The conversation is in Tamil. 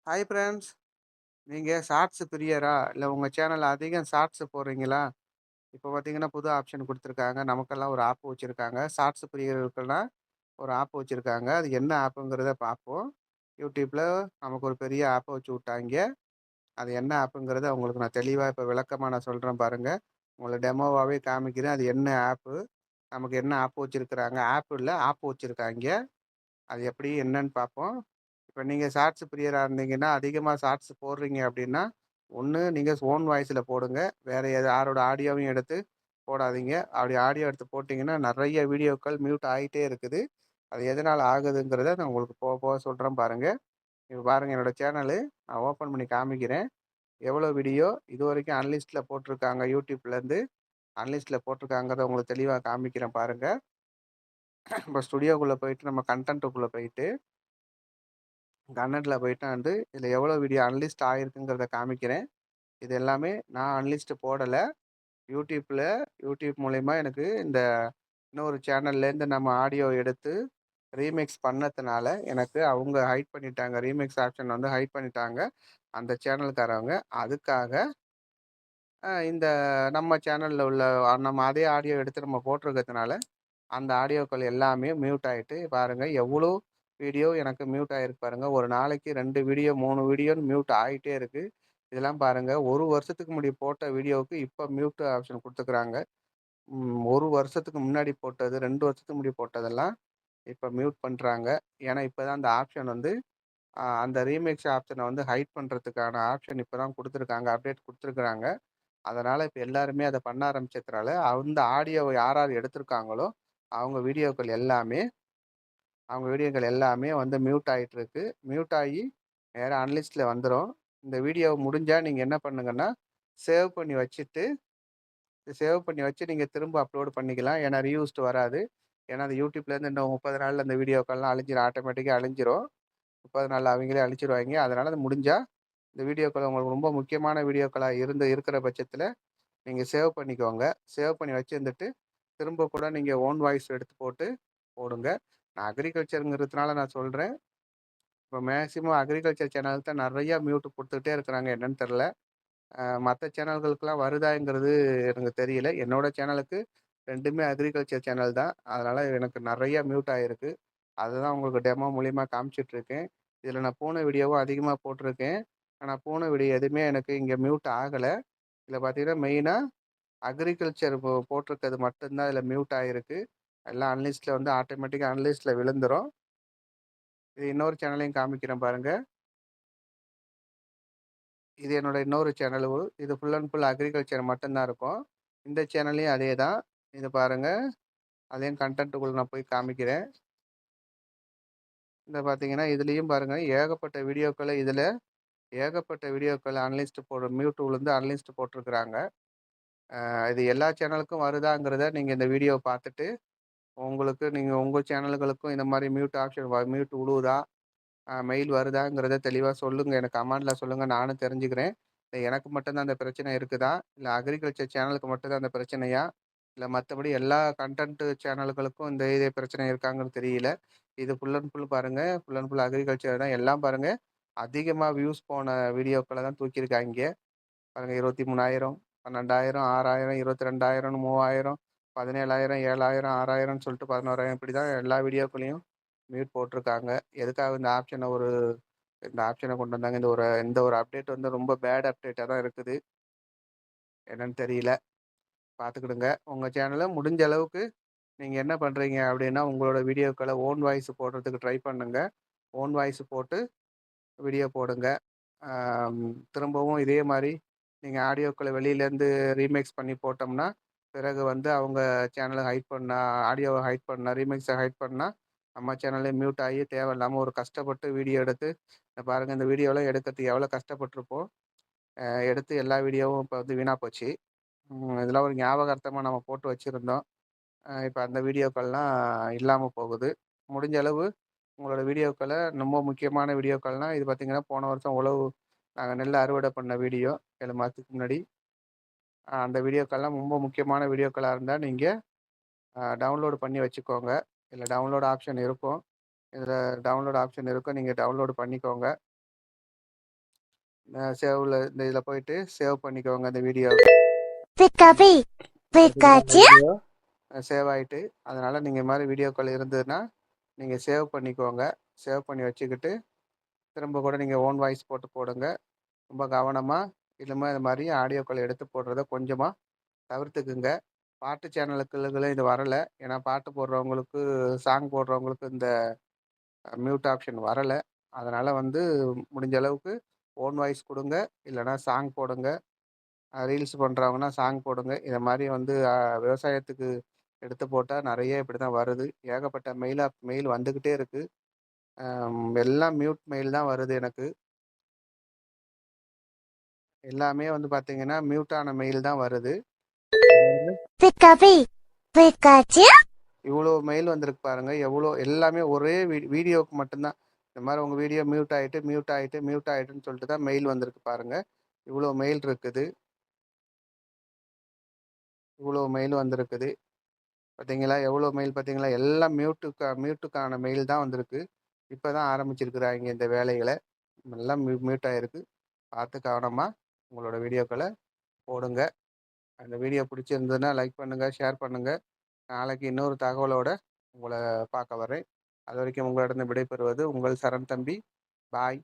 Hi friends. நீங்க ஷார்ட்ஸ் பிரியரா? இல்ல உங்க சேனல்ல அதிகம் ஷார்ட்ஸ் போடுறீங்களா? இப்போ பார்த்தீங்கன்னா, புது ஆப்ஷன் குடுத்துருக்காங்க. நமக்கெல்லாம் ஒரு ஆப் வச்சிருக்காங்க. ஷார்ட்ஸ் பிரியர்களுக்கெல்லாம் ஒரு ஆப் வச்சிருக்காங்க. அது என்ன ஆப்புங்கிறத பார்ப்போம். YouTubeல நமக்கு ஒரு பெரிய ஆப்ப வச்சு விட்டாய்ங்க. அது என்ன ஆப்புங்கிறத உங்களுக்கு நான் தெளிவா இப்ப விளக்கமா நான் சொல்றேன் பாருங்க. உங்களுக்கு டெமோவாவே காமிக்கிறேன். அது என்ன ஆப்பு? நமக்கு என்ன ஆப் வச்சிருக்கிறாங்க? ஆப் இல்ல, ஆப் வச்சிருக்காய்ங்க. அது எப்படி என்னன்னு பார்ப்போம். இப்ப நீங்க ஷார்ட்ஸ் பிரியரா இருந்தீங்கன்னா, அதிகமா ஷார்ட்ஸ் போடுறீங்க அப்படின்னா, ஒண்ணு நீங்க ஓன் வாய்ஸ்ல போடுங்க. வேற யாரோட ஆடியோவையும் எடுத்து போடாதீங்க. அப்படி ஆடியோ எடுத்து போட்டீங்கன்னா, நெறைய வீடியோக்கள் மியூட் ஆயிட்டே இருக்குது. அது எதனால ஆகுதுங்கிறத நான் உங்களுக்கு போக போக சொல்றேன் பாருங்க. இப்ப பாருங்க என்னோட சேனலு நான் ஓப்பன் பண்ணி காமிக்கிறேன். எவ்வளோ வீடியோ இதுவரைக்கும் அன்லிஸ்ட்ல போட்டிருக்காங்க YouTubeலேருந்து. அன்லிஸ்ட்ல போட்டிருக்காங்கிறத உங்களுக்கு தெளிவா காமிக்கிறேன் பாருங்க. இப்ப ஸ்டுடியோக்குள்ள போயிட்டு நம்ம கன்டென்ட்டுக்குள்ள போயிட்டு கன்னட்ல போயிட்டா வந்து, இதில எவ்வளோ வீடியோ அன்லிஸ்ட் ஆயிருக்குங்கிறத காமிக்கிறேன். இது எல்லாமே நான் அன்லிஸ்ட் போடல. யூடியூப்ல யூடியூப் மூலியமா எனக்கு இந்த இன்னொரு சேனல்லேருந்து நம்ம ஆடியோ எடுத்து ரீமிக்ஸ் பண்ணதுனால, எனக்கு அவங்க ஹைட் பண்ணிட்டாங்க. ரீமிக்ஸ் ஆப்ஷன் வந்து ஹைட் பண்ணிட்டாங்க. அந்த சேனல்காரவங்க. அதுக்காக இந்த நம்ம சேனல்ல உள்ள நம்ம அதே ஆடியோ எடுத்து நம்ம போட்டிருக்கிறதுனால, அந்த ஆடியோக்கள் எல்லாமே மியூட் ஆயிட்டு பாருங்க, எவ்வளோ வீடியோ எனக்கு மியூட் ஆயிருக்கு பாருங்க. ஒரு நாளைக்கு 2 வீடியோ, 3 வீடியோன்னு மியூட் ஆயிட்டே இருக்கு. இதெல்லாம் பாருங்க, 1 வருஷத்துக்கு முன்னாடி போட்ட வீடியோவுக்கு இப்ப மியூட் ஆப்ஷன் குடுத்துருக்காங்க. 1 வருஷத்துக்கு முன்னாடி போட்டது, 2 வருஷத்துக்கு முன்னாடி போட்டதெல்லாம் இப்ப மியூட் பண்றாங்க. ஏன்னா, இப்ப தான் அந்த ஆப்ஷன் வந்து அந்த ரீமிக்ஸ் ஆப்ஷன வந்து ஹைட் பண்றதுக்கான ஆப்ஷன் இப்ப தான் குடுத்துருக்காங்க. அப்டேட் குடுத்துருக்காங்க. அதனால இப்ப எல்லாருமே அத பண்ண ஆரம்பிச்சதுனால, அந்த ஆடியோவ யார் யார் எடுத்திருக்காங்களோ, அவங்க வீடியோக்கள் எல்லாமே அவங்க வீடியோக்கள் எல்லாமே வந்து மியூட் ஆயிட்டுருக்கு. மியூட் ஆயி நேரா அன்லிஸ்ட்ல வந்துரும். இந்த வீடியோ முடிஞ்சா நீங்க என்ன பண்ணுங்கன்னா, சேவ் பண்ணி வச்சுட்டு சேவ் பண்ணி வச்சு நீங்க திரும்ப அப்லோட் பண்ணிக்கலாம். ஏன்னா ரீயூஸ்டு வராது. ஏன்னா அது YouTubeலேருந்து இன்னும் 30 நாள்ல அந்த வீடியோக்கள்லாம் அழிஞ்சிரும். ஆட்டோமேட்டிக்கா அழிஞ்சிரும். 30 நாள்ல அவங்களே அழிச்சிருவாய்ங்க. அதனால அது முடிஞ்சா இந்த வீடியோக்கள் உங்களுக்கு ரொம்ப முக்கியமான வீடியோக்களா இருக்கிற பட்சத்தில நீங்க சேவ் பண்ணிக்கோங்க. சேவ் பண்ணி வச்சிருந்துட்டு, திரும்ப கூட நீங்க ஓன் வாய்ஸ் எடுத்து போட்டு போடுங்க. நான் அக்ரிகல்ச்சர்ங்கிறதுனால நான் சொல்றேன். இப்ப மேக்ஸிமம் அக்ரிகல்ச்சர் சேனல் தான் நெறைய மியூட் குடுத்துட்டே இருக்கிறாங்க. என்னன்னு தெரியல. மத்த சேனல்களுக்கெல்லாம் வருதாங்கிறது எனக்கு தெரியல. என்னோட சேனலுக்கு 2மே அக்ரிகல்ச்சர் சேனல் தான். அதனால எனக்கு நெறைய மியூட் ஆயிருக்கு. அதுதான் உங்களுக்கு டெமோ மூலியமா காமிச்சிட்டு இருக்கேன். இதில நான் பூனை வீடியோவும் அதிகமா போட்டிருக்கேன். ஆனா பூனை வீடியோ எதுவுமே எனக்கு இங்க மியூட் ஆகல. இதில பார்த்தீங்கன்னா, மெயினா அக்ரிகல்ச்சர் போட்டிருக்கிறது மட்டும் தான் இதில மியூட் ஆயிருக்கு. எல்லாம் அன்லிஸ்ட்ல வந்து ஆட்டோமேட்டிக்கா அன்லிஸ்ட்ல விழுந்துரும். இது இன்னொரு சேனலையும் காமிக்கிறேன் பாருங்க. இது என்னோட இன்னொரு சேனலு. இது ஃபுல் அண்ட் ஃபுல் அக்ரிகல்ச்சர் மட்டும் தான் இருக்கும். இந்த சேனல்லயும் அதே தான். இது பாருங்க. அதையும் கன்டென்ட்டுக்குள்ள நான் போய் காமிக்கிறேன். இந்த பார்த்தீங்கன்னா, இதுலயும் பாருங்க ஏகப்பட்ட வீடியோக்கள அன்லிஸ்ட் மியூட் விழுந்து அன்லிஸ்ட் போட்டிருக்கிறாங்க. இது எல்லா சேனலுக்கும் வருதாங்கிறத நீங்க இந்த வீடியோவ பார்த்துட்டு, நீங்க உங்க சேனல்களுக்கும் இந்த மாரி மியூட் விழுவுதா? மெயில் வருதாங்கிறத தெளிவா சொல்லுங்க. எனக்கு கமெண்ட்ல சொல்லுங்க. நானும் தெரிஞ்சுக்கிறேன். இல்ல எனக்கு மட்டும் தான் அந்த பிரச்சனை இருக்குதா? இல்ல அக்ரிகல்ச்சர் சேனலுக்கு மட்டும் தான் அந்த பிரச்சனையா? இல்ல மத்தபடி எல்லா கன்டென்ட் சேனல்களுக்கும் இதே பிரச்சனை இருக்காங்கன்னு தெரியல. இது ஃபுல் அண்ட் ஃபுல் பாருங்க. ஃபுல் அண்ட் ஃபுல் அக்ரிகல்ச்சர் தான். எல்லாம் பாருங்க. அதிகமா வியூஸ் போன வீடியோக்கள தான் தூக்கியிருக்காய்ங்க. பாருங்க 23,000, 12,000, 6,000, 22,000, 3,000, 17,000, 7,000, 6,000ன்னு சொல்லிட்டு 11,000 இப்படிதான் எல்லா வீடியோக்களையும் மியூட் போட்டிருக்காங்க. எதுக்காக இந்த ஆப்ஷன கொண்டு வந்தாங்க? இந்த ஒரு அப்டேட் வந்து ரொம்ப பேட் அப்டேட்டா தான் இருக்குது. என்னன்னு தெரியல. பார்த்துக்கிடுங்க. உங்க சேனல முடிஞ்ச அளவுக்கு நீங்க என்ன பண்றீங்க அப்படின்னா, உங்களோட வீடியோக்கள ஓன் வாய்ஸ் போடுறதுக்கு ட்ரை பண்ணுங்க. ஓன் வாய்ஸ் போட்டு வீடியோ போடுங்க. ஆம், திரும்பவும் இதே மாரி நீங்க ஆடியோக்கள வெளியிலேருந்து ரீமிக்ஸ் பண்ணி போட்டோம்னா, பிறகு வந்து அவங்க சேனல ஆடியோவ ஹைட் பண்ணா, ரீமிக்ஸ ஹைட் பண்ணா, நம்ம சேனலே மியூட் ஆகி தேவையில்லாம ஒரு கஷ்டப்பட்டு வீடியோ எடுத்து இத பாருங்க இந்த வீடியோலாம் எடுக்கிறதுக்கு எவ்வளோ கஷ்டப்பட்டுருப்போம். எடுத்து எல்லா வீடியோவும் இப்ப வந்து வீணா போச்சு. இதெல்லாம் ஒரு ஞாபகார்த்தமா நம்ம போட்டு வச்சிருந்தோம். இப்ப அந்த வீடியோக்கள்லாம் இல்லாம போகுது. முடிஞ்ச அளவு உங்களோட வீடியோக்கள ரொம்ப முக்கியமான வீடியோக்கள்னா, இது பார்த்தீங்கன்னா, போன வருஷம் நாங்க நெல் அறுவடை பண்ண வீடியோ 7 மாதத்துக்கு முன்னாடி. அந்த வீடியோக்கள்லாம் ரொம்ப முக்கியமான வீடியோக்களா இருந்தா, நீங்க டவுன்லோட் பண்ணி வச்சுக்கோங்க. இதுல டவுன்லோட் ஆப்ஷன் இருக்கும். இதுல டவுன்லோட் ஆப்ஷன் இருக்கும். நீங்க டவுன்லோட் பண்ணிக்கோங்க. சேவ்ல இந்த இதில் போயிட்டு சேவ் பண்ணிக்கோங்க அந்த video. Pikapi, Pikachu. Video save ஆயிட்டு, அதனால நீங்க இது மாதிரி வீடியோக்கள் இருந்ததுன்னா நீங்க சேவ் பண்ணிக்கோங்க. சேவ் பண்ணி வச்சுக்கிட்டு திரும்ப கூட நீங்க ஓன் வாய்ஸ் போட்டு போடுங்க. ரொம்ப கவனமா இனிமே இது மாதிரி ஆடியோக்கள் எடுத்து போடுறத கொஞ்சமா தவிர்த்துக்குங்க. பாட்டு சேனலுக்குள்ள இது வரல. ஏன்னா பாட்டு போடுறவங்களுக்கு சாங் போடுறவங்களுக்கு இந்த மியூட் ஆப்ஷன் வரல. அதனால வந்து முடிஞ்ச அளவுக்கு ஓன் வாய்ஸ் கொடுங்க, இல்லைன்னா சாங் போடுங்க. ரீல்ஸ் பண்ணுறவங்கன்னா சாங் போடுங்க. இதை மாதிரி வந்து விவசாயத்துக்கு எடுத்து போட்டால் நிறைய இப்படி தான் வருது. ஏகப்பட்ட மெயில் வந்துக்கிட்டே இருக்கு. எல்லாம் மியூட் மெயில் தான் வருது எனக்கு. எல்லாமே வந்து பார்த்தீங்கன்னா மியூட்டான மெயில் தான் வருது. Pikapi, Pikachu. இவ்வளோ மெயில் வந்திருக்கு பாருங்க. எவ்வளோ எல்லாமே ஒரே வீடியோவுக்கு மட்டும்தான். இந்த மாதிரி உங்கள் வீடியோ மியூட் ஆகிட்டு மியூட் ஆகிட்டு மியூட் ஆகிட்டுன்னு சொல்லிட்டு தான் மெயில் வந்திருக்கு பாருங்க. இவ்வளோ மெயில் இருக்குது. இவ்வளோ மெயில் வந்திருக்குது பார்த்தீங்களா? எவ்வளோ மெயில் பார்த்தீங்களா? எல்லாம் மியூட்டுக்கான மெயில் தான் வந்திருக்கு. இப்போ தான் ஆரம்பிச்சிருக்கிறாங்க இந்த வேலைகளை. எல்லாம் மியூட் ஆகிருக்கு. பார்த்து கவனமாக உங்களோட வீடியோக்களை போடுங்க. அந்த வீடியோ பிடிச்சிருந்ததுன்னா லைக் பண்ணுங்கள், ஷேர் பண்ணுங்கள். நாளைக்கு இன்னொரு தகவலோட உங்களை பார்க்க வரேன். அது வரைக்கும் உங்களிடம் விடைபெறுவது உங்கள் சரண் தம்பி. பாய்.